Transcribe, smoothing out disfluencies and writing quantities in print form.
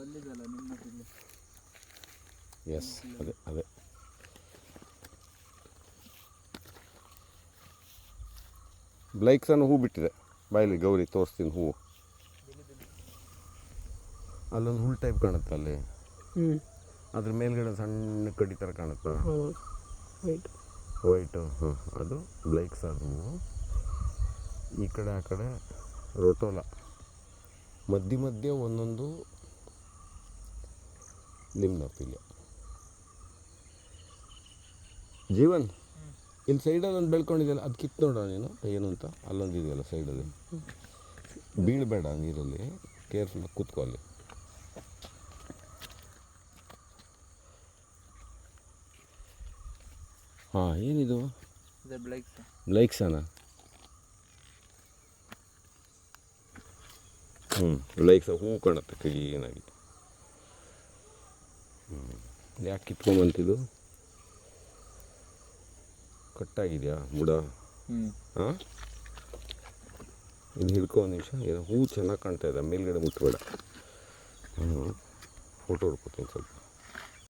ಅಲ್ಲಿದಲ್ಲ ನಿಮ್ಮ ಇಲ್ಲಿ. ಎಸ್ ಅದೇ ಅದೇ. ಬ್ಲೈಕ್ಸನ್ನು ಹೂ ಬಿಟ್ಟಿದೆ ಬಾಯಲ್ಲಿ ಗೌರಿ ತೋರಿಸ್ತೀನಿ ಹೂವು. ಅಲ್ಲೊಂದು ಹುಲ್ ಟೈಪ್ ಕಾಣುತ್ತೆ ಅಲ್ಲಿ, ಅದ್ರ ಮೇಲ್ಗಡೆ ಸಣ್ಣ ಕಡ್ಡಿ ಥರ ಕಾಣುತ್ತೆ ವೈಟು. ಹಾಂ, ಅದು ಬ್ಲೈಕ್ಸ್. ಅದು ಈ ಕಡೆ ಆ ಕಡೆ ರೋಟೋಲ, ಮಧ್ಯೆ ಮಧ್ಯೆ ಒಂದೊಂದು ಲಿಮ್ನೋಪಿಲಿಯಾ. ಜೀವನ್, ಇಲ್ಲಿ ಸೈಡಲ್ಲಿ ಒಂದು ಬೆಳ್ಕೊಂಡಿದೆಯಲ್ಲ, ಅದು ಕಿತ್ತು ನೋಡೋ ನೀನು ಏನು ಅಂತ. ಅಲ್ಲೊಂದು ಇದೆಯಲ್ಲ ಸೈಡಲ್ಲಿ, ಬೀಳಬೇಡ ನೀರಲ್ಲಿ, ಕೇರ್ಫುಲ್ಲಾಗಿ ಕೂತ್ಕೊ ಅಲ್ಲಿ. ಹಾಂ, ಏನಿದು ಬ್ಲೈಕ್ಸನಾ? ಬ್ಲೈಕ್ಸ ಹೂ ಕಾಣುತ್ತೆ ಕ್ಲೀನಾಗಿ. ಯಾಕೆ ಕಿತ್ಕೊಂಬಂತಿದ್ದು? ಕಟ್ಟಾಗಿದೆಯಾ ಬುಡ? ಹಾಂ, ಇದು ಹಿಡ್ಕೊ ಒಂದು ನಿಮಿಷ. ಏನೋ ಹೂ ಚೆನ್ನಾಗಿ ಕಾಣ್ತಾ ಇದೆ, ಮೇಲ್ಗಡೆ ಮುಟ್ಬೇಡ. ಫೋಟೋ ಹೊಡ್ಕೊತೀನಿ ಸ್ವಲ್ಪ.